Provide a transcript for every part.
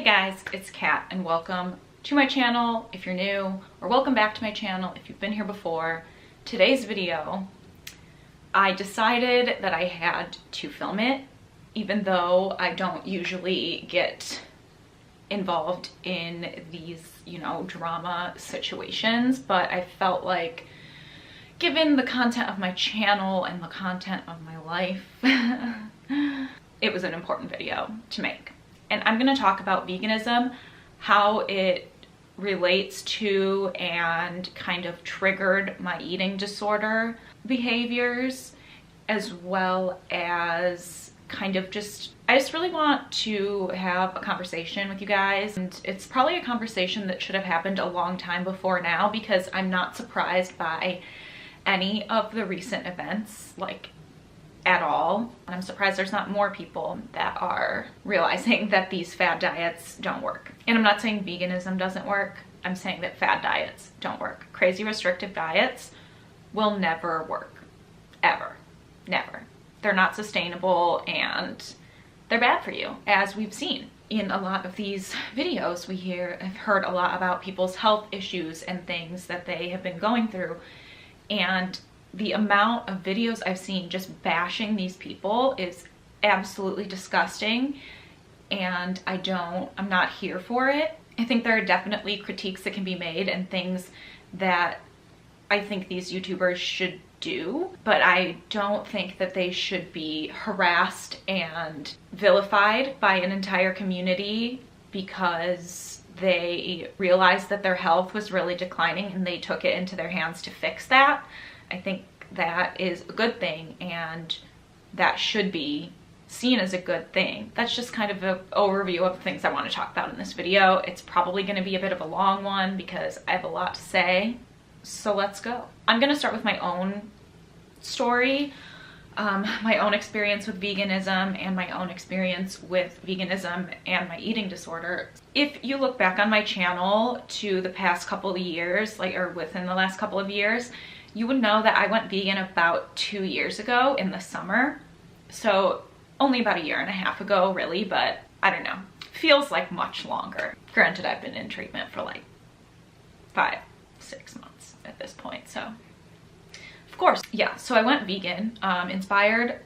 Hey guys, it's Kat and welcome to my channel if you're new, or welcome back to my channel if you've been here before. Today's video, I decided that I had to film it, even though I don't usually get involved in these, drama situations, but I felt like given the content of my channel and the content of my life, it was an important video to make. And I'm going to talk about veganism, how it relates to and kind of triggered my eating disorder behaviors, as well as kind of I just really want to have a conversation with you guys. And it's probably a conversation that should have happened a long time before now, because I'm not surprised by any of the recent events, at all. And I'm surprised there's not more people that are realizing that these fad diets don't work. And I'm not saying veganism doesn't work. I'm saying that fad diets don't work. Crazy restrictive diets will never work. Ever. Never. They're not sustainable and they're bad for you, as we've seen. In a lot of these videos I've heard a lot about people's health issues and things that they have been going through. And the amount of videos I've seen just bashing these people is absolutely disgusting, and I'm not here for it. I think there are definitely critiques that can be made and things that I think these YouTubers should do, but I don't think that they should be harassed and vilified by an entire community because they realized that their health was really declining and they took it into their hands to fix that. I think that is a good thing, and that should be seen as a good thing. That's just kind of an overview of the things I want to talk about in this video. It's probably going to be a bit of a long one because I have a lot to say. So let's go. I'm going to start with my own story, my own experience with veganism and my own experience with veganism and my eating disorder. If you look back on my channel to the past couple of years, or within the last couple of years, you would know that I went vegan about 2 years ago in the summer. So only about a year and a half ago, really, but I don't know. Feels like much longer. Granted, I've been in treatment for 5-6 months at this point, so of course. Yeah, so I went vegan, inspired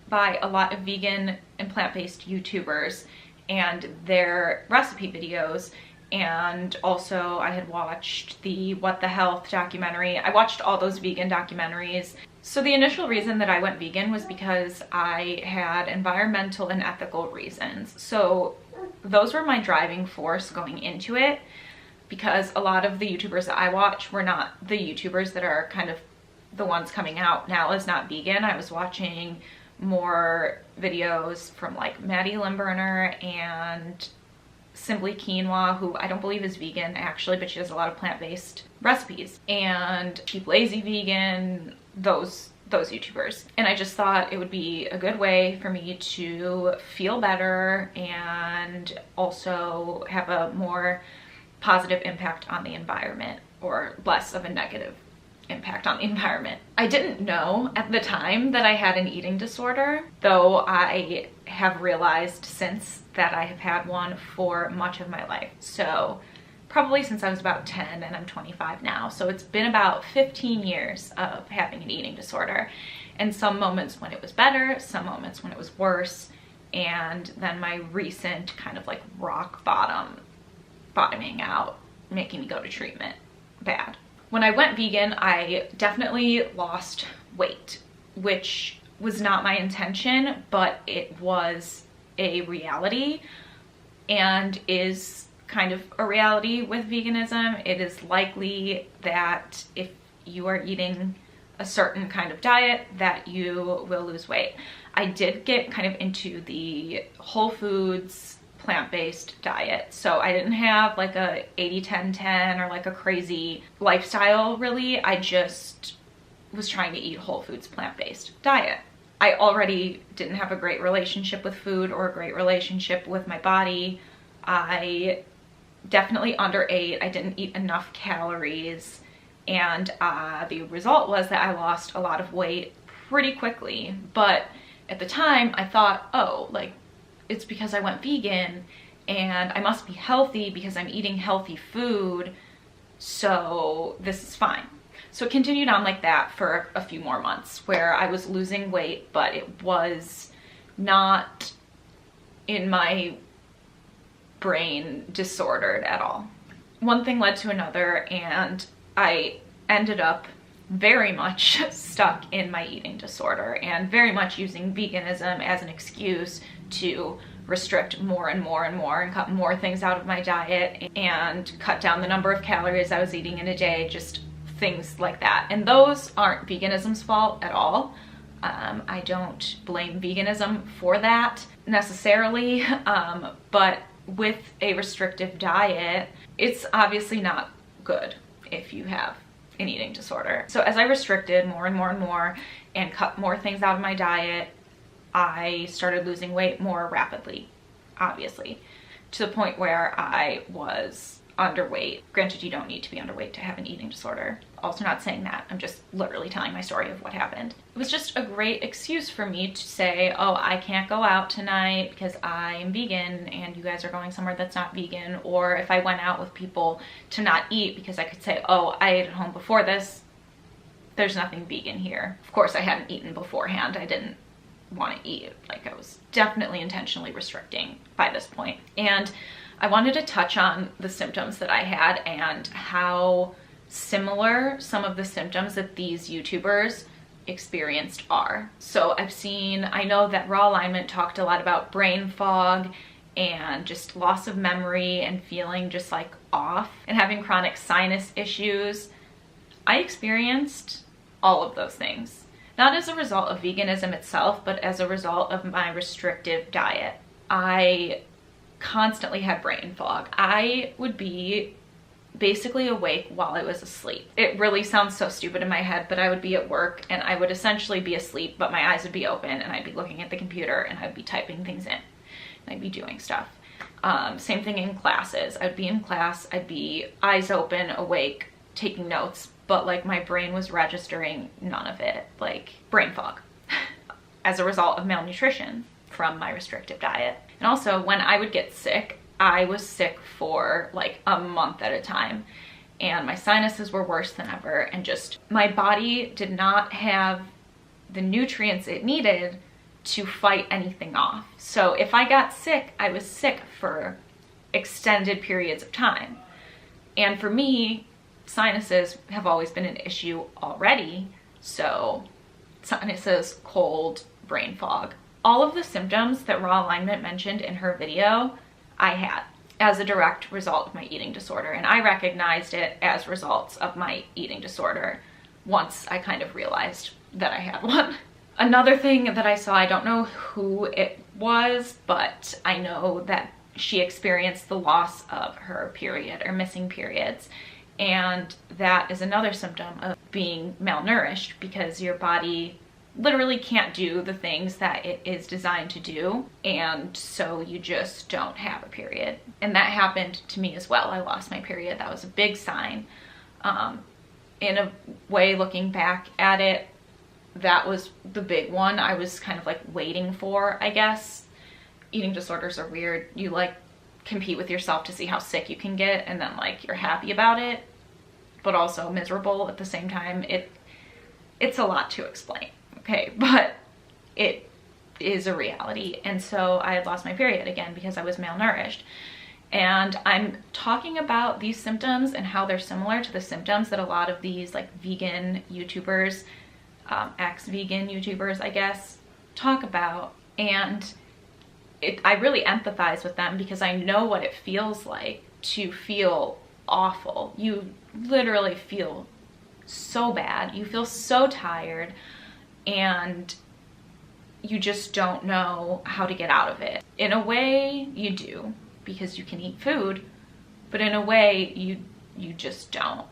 by a lot of vegan and plant-based YouTubers and their recipe videos. And also I had watched the What the Health documentary. I watched all those vegan documentaries. So the initial reason that I went vegan was because I had environmental and ethical reasons. So those were my driving force going into it, because a lot of the YouTubers that I watch were not the YouTubers that are kind of the ones coming out now as not vegan. I was watching more videos from Maddie Limburner and Simply Quinoa, who I don't believe is vegan actually, but she does a lot of plant-based recipes, and Cheap Lazy Vegan, those YouTubers. And I just thought it would be a good way for me to feel better and also have a more positive impact on the environment, or less of a negative impact on the environment. I didn't know at the time that I had an eating disorder, though I have realized since that I have had one for much of my life. So probably since I was about 10, and I'm 25 now. So it's been about 15 years of having an eating disorder, and some moments when it was better, some moments when it was worse, and then my recent kind of rock bottoming out, making me go to treatment bad. When I went vegan, I definitely lost weight, which was not my intention, but it was a reality and is kind of a reality with veganism. It is likely that if you are eating a certain kind of diet that you will lose weight. I did get kind of into the whole foods plant-based diet, so I didn't have a 80-10-10 or a crazy lifestyle really. I just was trying to eat whole foods plant-based diet. I already didn't have a great relationship with food or a great relationship with my body. I definitely underate. I didn't eat enough calories, and the result was that I lost a lot of weight pretty quickly. But at the time I thought, oh, it's because I went vegan and I must be healthy because I'm eating healthy food, so this is fine. So it continued on like that for a few more months where I was losing weight, but it was not in my brain disordered at all. One thing led to another, and I ended up very much stuck in my eating disorder and very much using veganism as an excuse to restrict more and more and more and cut more things out of my diet and cut down the number of calories I was eating in a day, just things like that. And those aren't veganism's fault at all. I don't blame veganism for that necessarily, but with a restrictive diet, it's obviously not good if you have an eating disorder. So as I restricted more and more and more and cut more things out of my diet, I started losing weight more rapidly, obviously, to the point where I was underweight. Granted, you don't need to be underweight to have an eating disorder. Also not saying that, I'm just literally telling my story of what happened. It was just a great excuse for me to say, oh, I can't go out tonight because I'm vegan and you guys are going somewhere that's not vegan. Or if I went out with people, to not eat because I could say, oh, I ate at home before this, there's nothing vegan here. Of course, I hadn't eaten beforehand. I didn't want to eat. Like, I was definitely intentionally restricting by this point. And I wanted to touch on the symptoms that I had and how similar some of the symptoms that these YouTubers experienced are. So I know that Raw Alignment talked a lot about brain fog and just loss of memory and feeling just like off and having chronic sinus issues. I experienced all of those things, not as a result of veganism itself, but as a result of my restrictive diet. I constantly had brain fog. I would be basically awake while I was asleep. It really sounds so stupid in my head, but I would be at work and I would essentially be asleep, but my eyes would be open and I'd be looking at the computer and I'd be typing things in and I'd be doing stuff. Same thing in classes. I'd be in class, I'd be eyes open, awake, taking notes, but like my brain was registering none of it, like brain fog as a result of malnutrition from my restrictive diet. And also when I would get sick, I was sick for like a month at a time and my sinuses were worse than ever, and just my body did not have the nutrients it needed to fight anything off. So if I got sick, I was sick for extended periods of time. And for me, sinuses have always been an issue already. So sinuses, cold, brain fog. All of the symptoms that Raw Alignment mentioned in her video, I had as a direct result of my eating disorder. And I recognized it as results of my eating disorder once I kind of realized that I had one. Another thing that I saw, I don't know who it was, but I know that she experienced the loss of her period or missing periods. And that is another symptom of being malnourished, because your body literally can't do the things that it is designed to do, and so you just don't have a period. And that happened to me as well. I lost my period. That was a big sign. In a way, looking back at it, that was the big one I was kind of like waiting for, I guess. Eating disorders are weird. You like compete with yourself to see how sick you can get, and then like you're happy about it, but also miserable at the same time. It's a lot to explain. Okay, but it is a reality. And so I had lost my period again because I was malnourished. And I'm talking about these symptoms and how they're similar to the symptoms that a lot of these like vegan YouTubers, ex-vegan YouTubers, I guess, talk about. And I really empathize with them because I know what it feels like to feel awful. You literally feel so bad. You feel so tired. And you just don't know how to get out of it. In a way, you do, because you can eat food, but in a way, you just don't.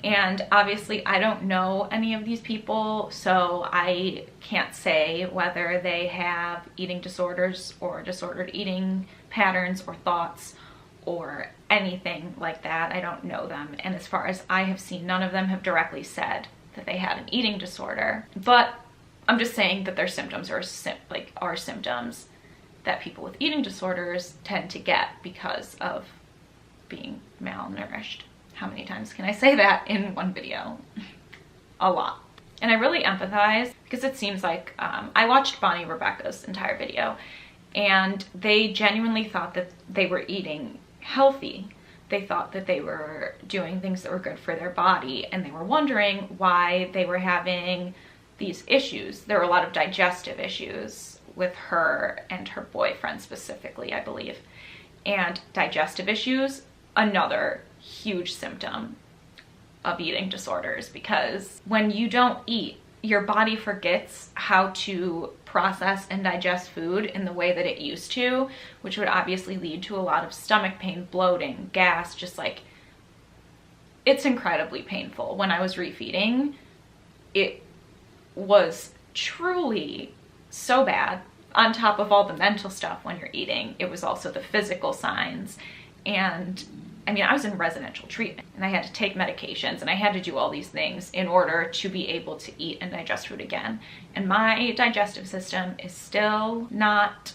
And obviously, I don't know any of these people, so I can't say whether they have eating disorders or disordered eating patterns or thoughts or anything like that. I don't know them. And as far as I have seen, none of them have directly said that they had an eating disorder. But I'm just saying that their symptoms are symptoms that people with eating disorders tend to get because of being malnourished. How many times can I say that in one video? A lot. And I really empathize because it seems like I watched Bonnie and Rebecca's entire video, and they genuinely thought that they were eating healthy. They thought that they were doing things that were good for their body, and they were wondering why they were having these issues. There were a lot of digestive issues with her and her boyfriend specifically, I believe. And digestive issues, another huge symptom of eating disorders, because when you don't eat, your body forgets how to process and digest food in the way that it used to, which would obviously lead to a lot of stomach pain, bloating, gas, just like, it's incredibly painful. When I was refeeding, it was truly so bad. On top of all the mental stuff when you're eating, it was also the physical signs. And I mean, I was in residential treatment and I had to take medications and I had to do all these things in order to be able to eat and digest food again. And my digestive system is still not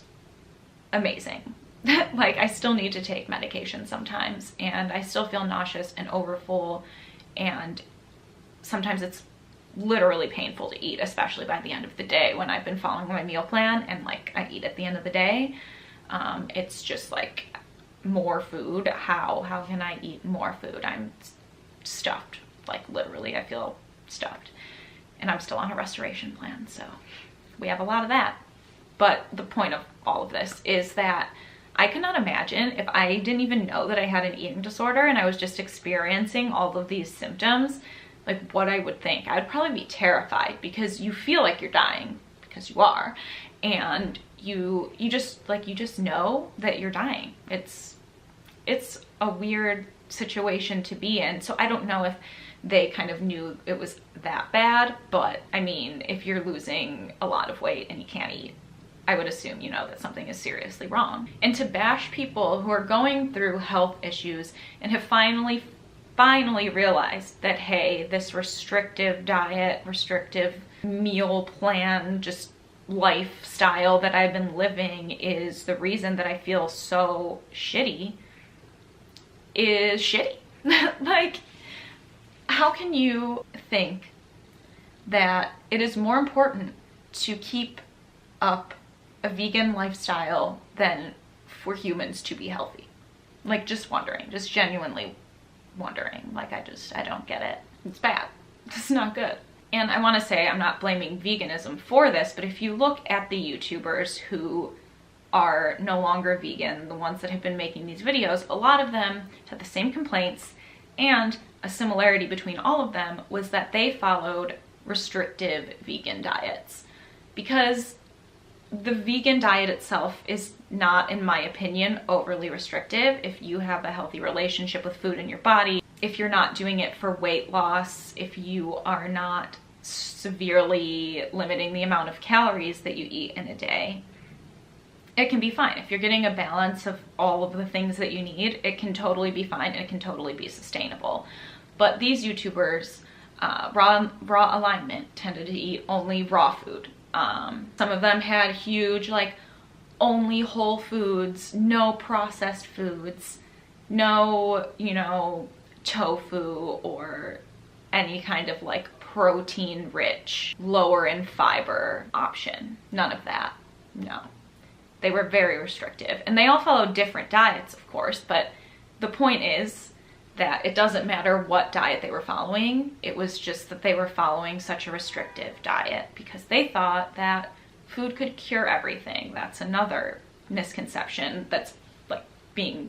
amazing. Like, I still need to take medication sometimes, and I still feel nauseous and overfull, and sometimes it's literally painful to eat, especially by the end of the day when I've been following my meal plan and like I eat at the end of the day. It's just like, more food. How can I eat more food? I'm stuffed. Like, literally, I feel stuffed. And I'm still on a restoration plan, so we have a lot of that. But the point of all of this is that I cannot imagine if I didn't even know that I had an eating disorder and I was just experiencing all of these symptoms, like what I would think. I would probably be terrified, because you feel like you're dying, because you are, and you just know that you're dying. It's a weird situation to be in. So I don't know if they kind of knew it was that bad, but I mean, if you're losing a lot of weight and you can't eat, I would assume you know that something is seriously wrong. And to bash people who are going through health issues and have finally realized that, hey, this restrictive diet, restrictive meal plan, just lifestyle that I've been living is the reason that I feel so shitty, is shitty. Like, how can you think that it is more important to keep up a vegan lifestyle than for humans to be healthy? Like, just wondering, just genuinely wondering. Like, I don't get it. It's bad. It's not good. And I want to say, I'm not blaming veganism for this, but if you look at the YouTubers who are no longer vegan, the ones that have been making these videos, a lot of them had the same complaints, and a similarity between all of them was that they followed restrictive vegan diets. Because the vegan diet itself is not, in my opinion, overly restrictive. If you have a healthy relationship with food in your body, if you're not doing it for weight loss, if you are not severely limiting the amount of calories that you eat in a day, it can be fine. If you're getting a balance of all of the things that you need, it can totally be fine and it can totally be sustainable. But these YouTubers, Raw Alignment, tended to eat only raw food. Some of them had huge, like, only whole foods, no processed foods, no, you know, tofu or any kind of like protein rich, lower in fiber option. None of that. No. They were very restrictive, and they all followed different diets, of course, but the point is that it doesn't matter what diet they were following. It was just that they were following such a restrictive diet because they thought that food could cure everything. That's another misconception that's like being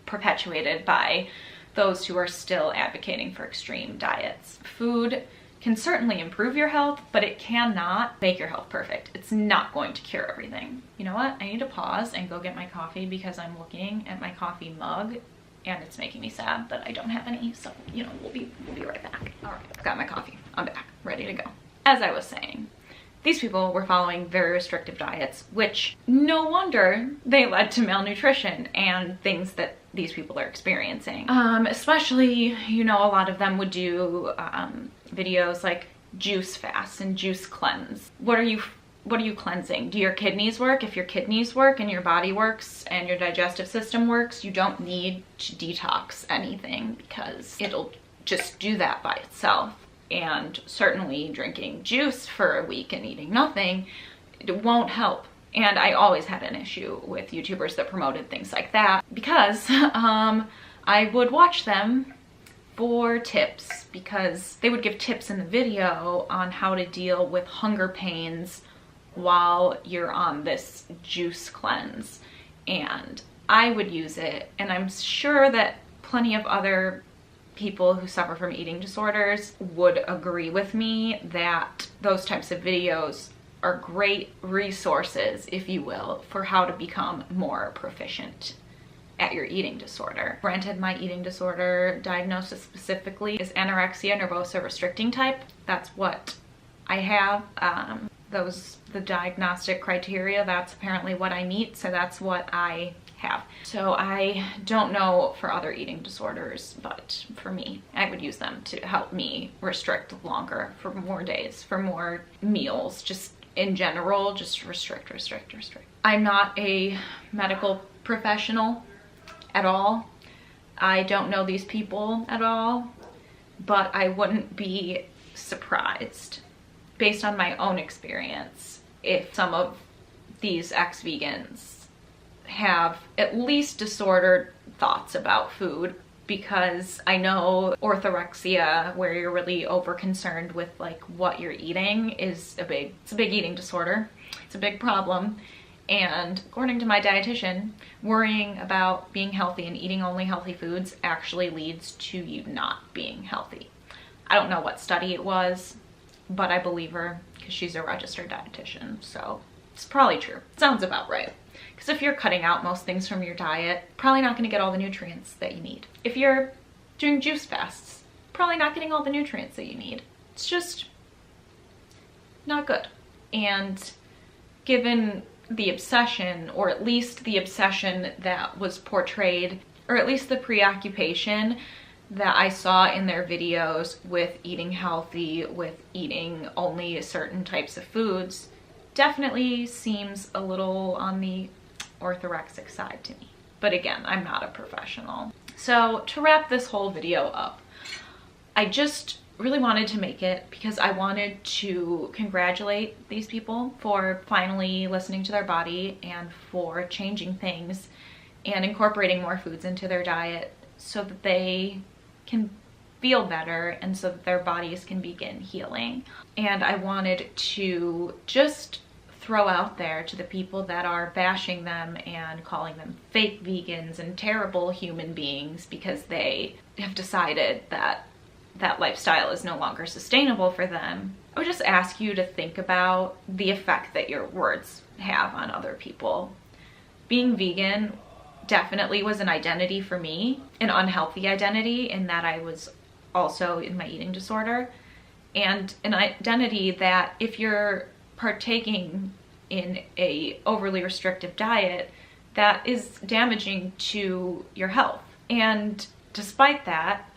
perpetuated by those who are still advocating for extreme diets. Food can certainly improve your health, but it cannot make your health perfect. It's not going to cure everything. You know what? I need to pause and go get my coffee because I'm looking at my coffee mug and it's making me sad that I don't have any. So, you know, we'll be right back. All right, I've got my coffee. I'm back, ready to go. As I was saying, these people were following very restrictive diets, which no wonder they led to malnutrition and things that these people are experiencing. Especially, you know, a lot of them would do videos like juice fasts and juice cleanse. What are you what are you cleansing? Do your kidneys work? If your kidneys work and your body works and your digestive system works, you don't need to detox anything because it'll just do that by itself. And certainly drinking juice for a week and eating nothing, it won't help. And I always had an issue with YouTubers that promoted things like that because I would watch them for tips, because they would give tips in the video on how to deal with hunger pains while you're on this juice cleanse. And I would use it, and I'm sure that plenty of other people who suffer from eating disorders would agree with me that those types of videos are great resources, if you will, for how to become more proficient at your eating disorder. Granted, my eating disorder diagnosis specifically is anorexia nervosa restricting type. That's what I have. The diagnostic criteria, that's apparently what I meet, so that's what I have. So I don't know for other eating disorders, but for me, I would use them to help me restrict longer, for more days, for more meals, just in general, just restrict. I'm not a medical professional at all. I don't know these people at all, but I wouldn't be surprised, based on my own experience, if some of these ex-vegans have at least disordered thoughts about food, because I know orthorexia, where you're really over concerned with like what you're eating, it's a big eating disorder. It's a big problem. And according to my dietitian, worrying about being healthy and eating only healthy foods actually leads to you not being healthy. I don't know what study it was, but I believe her because she's a registered dietitian, so it's probably true. Sounds about right. Because if you're cutting out most things from your diet, probably not going to get all the nutrients that you need. If you're doing juice fasts, probably not getting all the nutrients that you need. It's just not good. And given the obsession, or at least the obsession that was portrayed, or at least the preoccupation that I saw in their videos with eating healthy, with eating only certain types of foods, definitely seems a little on the orthorexic side to me. But again, I'm not a professional. So to wrap this whole video up, I just really wanted to make it because I wanted to congratulate these people for finally listening to their body and for changing things and incorporating more foods into their diet so that they can feel better and so that their bodies can begin healing. And I wanted to just throw out there to the people that are bashing them and calling them fake vegans and terrible human beings because they have decided that that lifestyle is no longer sustainable for them. I would just ask you to think about the effect that your words have on other people. Being vegan definitely was an identity for me, an unhealthy identity in that I was also in my eating disorder, and an identity that if you're partaking in a overly restrictive diet, that is damaging to your health. And despite that,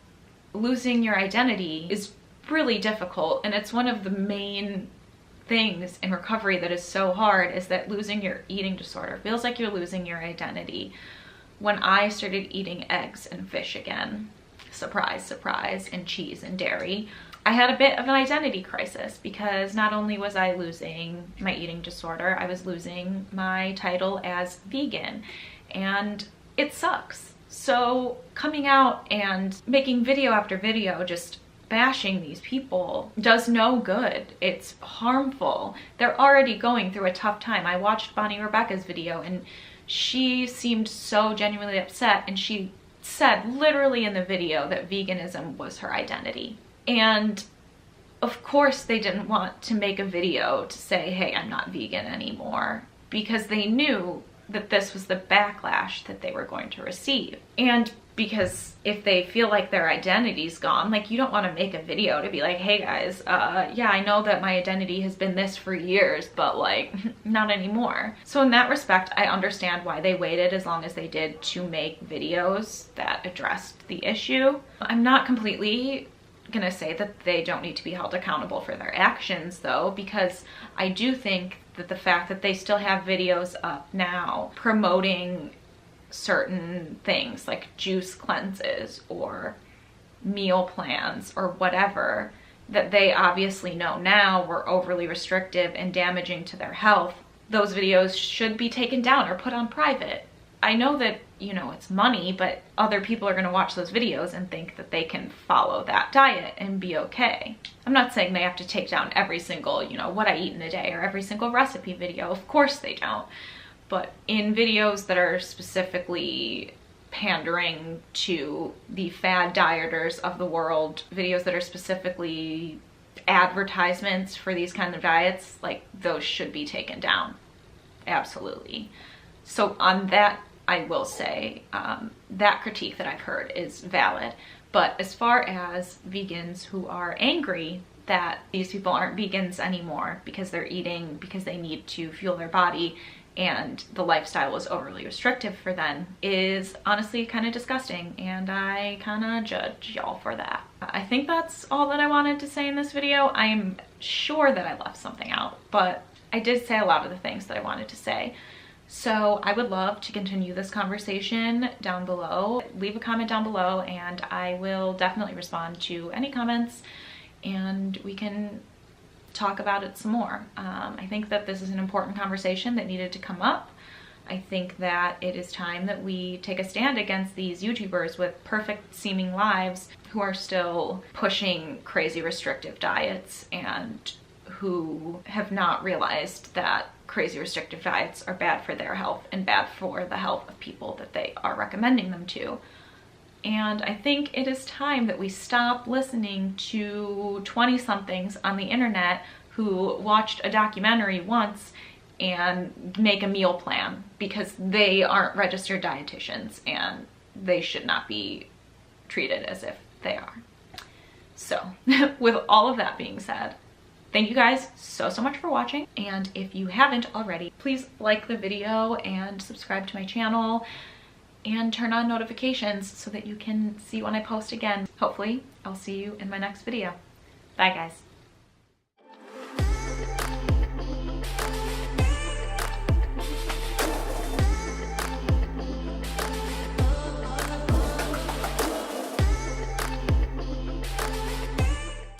losing your identity is really difficult, and it's one of the main things in recovery that is so hard, is that losing your eating disorder feels like you're losing your identity. When I started eating eggs and fish again, surprise, surprise, and cheese and dairy, I had a bit of an identity crisis because not only was I losing my eating disorder, I was losing my title as vegan, and it sucks. So coming out and making video after video just bashing these people does no good. It's harmful. They're already going through a tough time. I watched Bonnie Rebecca's video and she seemed so genuinely upset, and she said literally in the video that veganism was her identity. And of course they didn't want to make a video to say, hey, I'm not vegan anymore, because they knew that this was the backlash that they were going to receive. And because if they feel like their identity's gone, like, you don't want to make a video to be like, hey guys, yeah, I know that my identity has been this for years, but like, not anymore. So in that respect, I understand why they waited as long as they did to make videos that addressed the issue. I'm not completely gonna say that they don't need to be held accountable for their actions though, because I do think that the fact that they still have videos up now promoting certain things like juice cleanses or meal plans or whatever, that they obviously know now were overly restrictive and damaging to their health, those videos should be taken down or put on private. I know that, you know, it's money, but other people are going to watch those videos and think that they can follow that diet and be okay. I'm not saying they have to take down every single, you know, what I eat in a day or every single recipe video. Of course they don't. But in videos that are specifically pandering to the fad dieters of the world, videos that are specifically advertisements for these kind of diets, like, those should be taken down. Absolutely. So on that, I will say that critique that I've heard is valid. But as far as vegans who are angry that these people aren't vegans anymore because they're eating because they need to fuel their body and the lifestyle was overly restrictive for them, is honestly kind of disgusting, and I kind of judge y'all for that. I think that's all that I wanted to say in this video. I'm sure that I left something out, but I did say a lot of the things that I wanted to say. So I would love to continue this conversation down below. Leave a comment down below and I will definitely respond to any comments and we can talk about it some more. I think that this is an important conversation that needed to come up. I think that it is time that we take a stand against these YouTubers with perfect seeming lives who are still pushing crazy restrictive diets and who have not realized that crazy restrictive diets are bad for their health and bad for the health of people that they are recommending them to. And I think it is time that we stop listening to 20-somethings on the internet who watched a documentary once and make a meal plan because they aren't registered dietitians and they should not be treated as if they are. So with all of that being said, thank you guys so much for watching, and if you haven't already, please like the video and subscribe to my channel and turn on notifications so that you can see when I post again. Hopefully, I'll see you in my next video. Bye guys.